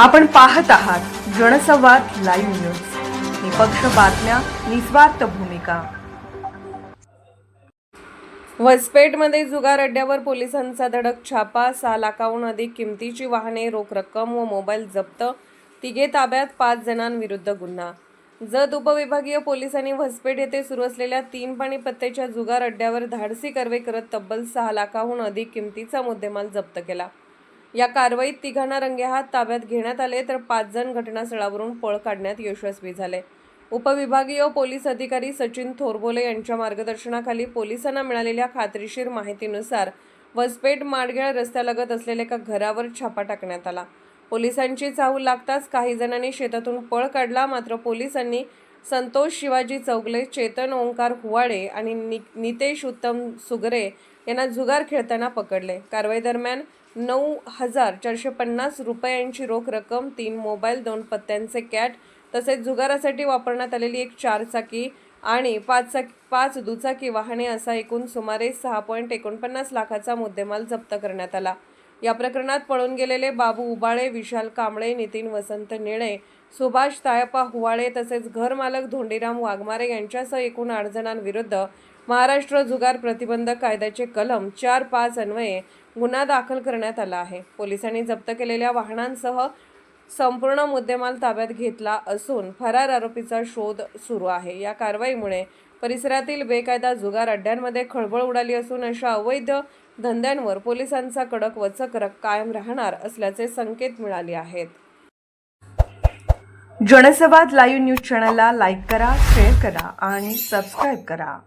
आपण पाहत आहात जनसंवाद लाईव्ह न्यूज, निपक्ष बातम्या, निस्वार्थ भूमिका। वसपेठमध्ये जुगार अड्ड्यावर पोलिसांचा धडक छापा। 6 लाखाहून अधिक किमतीची वाहने, रोख रक्कम व मोबाईल जप्त। तिघे ताब्यात, 5 जणांविरुद्ध गुन्हा। जत उपविभागीय पोलिसांनी वसपेठ येथे सुरू असलेल्या 3 पाणीपत्त्याच्या जुगार अड्ड्यावर धाडसी कारवाई करत तब्बल 6 लाखाहून अधिक किमतीचा मुद्देमाल जप्त केला। या कारवाईत तिघांना रंगेहात ताब्यात घेण्यात आले, तर 5 जण घटनास्थळावरून पळ काढण्यात यशस्वी झाले। उपविभागीय पोलीस अधिकारी सचिन थोरबोले यांच्या मार्गदर्शनाखाली पोलिसांना मिळालेल्या खात्रीशीर माहितीनुसार वसपेठ माडगेळ रस्त्यालगत असलेल्या एका घरावर छापा टाकण्यात आला। पोलिसांची चाहूल लागताच काही जणांनी शेतातून पळ काढला, मात्र पोलिसांनी संतोष शिवाजी चौगले, चेतन ओंकार हुवाडे आणि नितेश उत्तम सुगरे यांना जुगार खेळताना पकडले। कारवाई दरम्यान 9,450 रुपयांची रोख रक्कम, 3 मोबाईल, 2 पत्त्यांचे कॅट तसेच जुगारासाठी वापरण्यात आलेली एक 4 चाकी आणि 5 दुचाकी वाहने असा एकूण सुमारे 6.49 लाखाचा मुद्देमाल जप्त करण्यात आला। या प्रकरणात पळून गेलेले बाबू उबाळे, विशाल कांबळे, नितीन वसंत निळे, सुभाष तायप्पा हुवाळे तसेच घरमालक धोंडीराम वाघमारे यांच्यासह एकूण 8 जणांविरुद्ध महाराष्ट्र जुगार प्रतिबंधक कायद्याचे कलम 4(5) अन्वये गुन्हा दाखल करण्यात आला आहे। पोलिसांनी जप्त केलेल्या वाहनांसह संपूर्ण मुद्देमाल ताब्यात घेतला असून फरार आरोपीचा शोध सुरू आहे। या कारवाईमुळे परिसरातील बेकायदा जुगार अड्ड्यांमध्ये खळबळ उडाली असून अशा अवैध धंद्यांवर पोलिसांचा कडक वचक कायम राहणार असल्याचे संकेत मिळाले आहेत। जनसंवाद लाईव्ह न्यूज चॅनलला लाईक करा, शेअर करा आणि सबस्क्राईब करा।